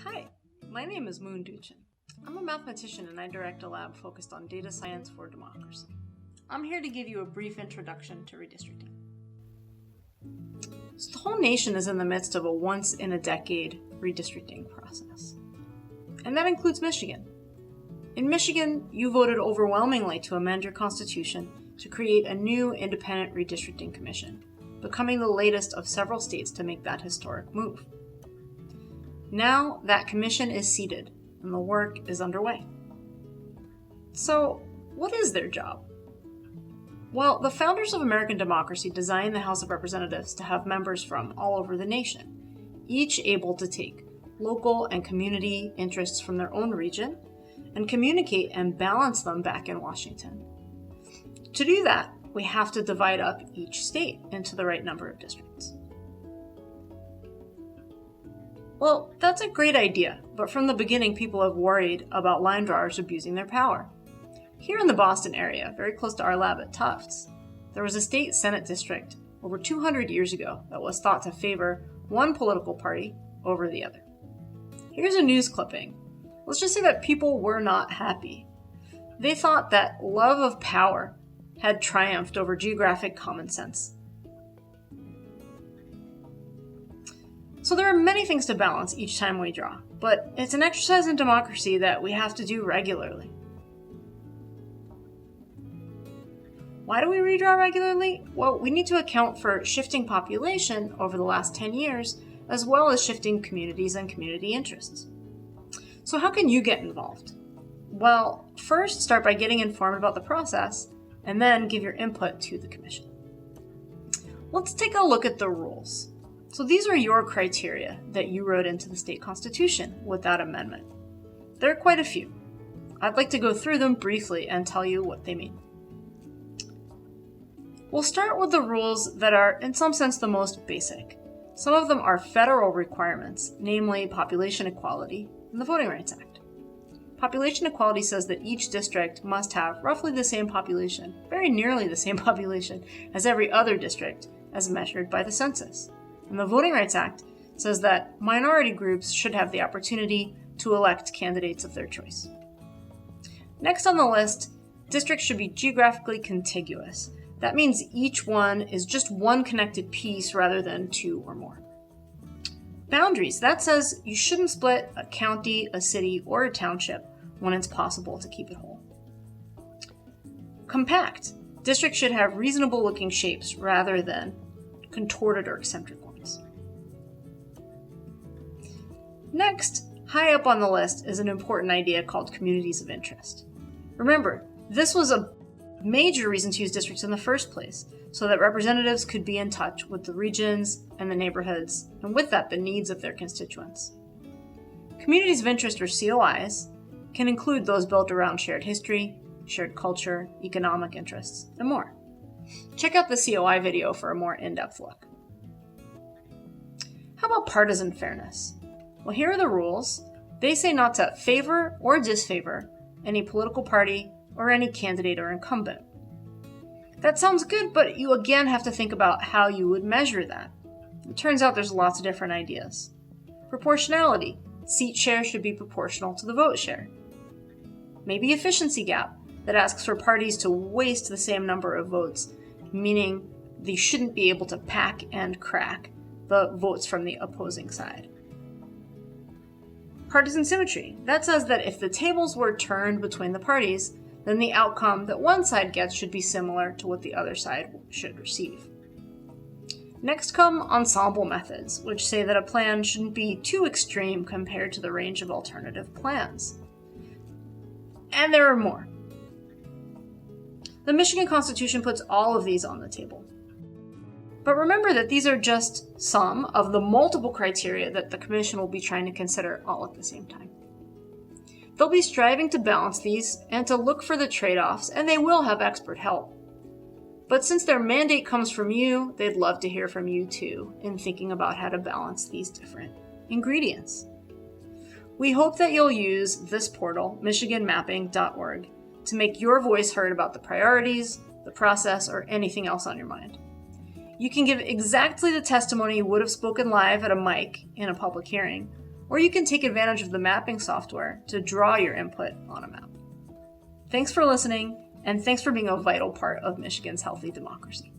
Hi, my name is Moon Duchin. I'm a mathematician and I direct a lab focused on data science for democracy. I'm here to give you a brief introduction to redistricting. So the whole nation is in the midst of a once-in-a-decade redistricting process. And that includes Michigan. In Michigan, you voted overwhelmingly to amend your constitution to create a new independent redistricting commission, becoming the latest of several states to make that historic move. Now that commission is seated and the work is underway. So, what is their job? Well, the founders of American democracy designed the House of Representatives to have members from all over the nation, each able to take local and community interests from their own region and communicate and balance them back in Washington. To do that, we have to divide up each state into the right number of districts. Well, that's a great idea, but from the beginning people have worried about line drawers abusing their power. Here in the Boston area, very close to our lab at Tufts, there was a state Senate district over 200 years ago that was thought to favor one political party over the other. Here's a news clipping. Let's just say that people were not happy. They thought that love of power had triumphed over geographic common sense. So there are many things to balance each time we draw, but it's an exercise in democracy that we have to do regularly. Why do we redraw regularly? Well, we need to account for shifting population over the last 10 years, as well as shifting communities and community interests. So how can you get involved? Well, first start by getting informed about the process, and then give your input to the commission. Let's take a look at the rules. So these are your criteria that you wrote into the state constitution with that amendment. There are quite a few. I'd like to go through them briefly and tell you what they mean. We'll start with the rules that are, in some sense, the most basic. Some of them are federal requirements, namely population equality and the Voting Rights Act. Population equality says that each district must have roughly the same population, very nearly the same population, as every other district as measured by the census. And the Voting Rights Act says that minority groups should have the opportunity to elect candidates of their choice. Next on the list, districts should be geographically contiguous. That means each one is just one connected piece rather than two or more. Boundaries, that says you shouldn't split a county, a city, or a township when it's possible to keep it whole. Compact, districts should have reasonable looking shapes rather than contorted or eccentric ones. Next, high up on the list is an important idea called communities of interest. Remember, this was a major reason to use districts in the first place, so that representatives could be in touch with the regions and the neighborhoods, and with that, the needs of their constituents. Communities of interest, or COIs, can include those built around shared history, shared culture, economic interests, and more. Check out the COI video for a more in-depth look. How about partisan fairness? Well, here are the rules. They say not to favor or disfavor any political party or any candidate or incumbent. That sounds good, but you again have to think about how you would measure that. It turns out there's lots of different ideas. Proportionality. Seat share should be proportional to the vote share. Maybe efficiency gap, that asks for parties to waste the same number of votes, meaning they shouldn't be able to pack and crack the votes from the opposing side. Partisan symmetry, that says that if the tables were turned between the parties, then the outcome that one side gets should be similar to what the other side should receive. Next come ensemble methods, which say that a plan shouldn't be too extreme compared to the range of alternative plans. And there are more. The Michigan Constitution puts all of these on the table. But remember that these are just some of the multiple criteria that the Commission will be trying to consider all at the same time. They'll be striving to balance these and to look for the trade-offs, and they will have expert help. But since their mandate comes from you, they'd love to hear from you too in thinking about how to balance these different ingredients. We hope that you'll use this portal, michiganmapping.org, to make your voice heard about the priorities, the process, or anything else on your mind. You can give exactly the testimony you would have spoken live at a mic in a public hearing, or you can take advantage of the mapping software to draw your input on a map. Thanks for listening, and thanks for being a vital part of Michigan's healthy democracy.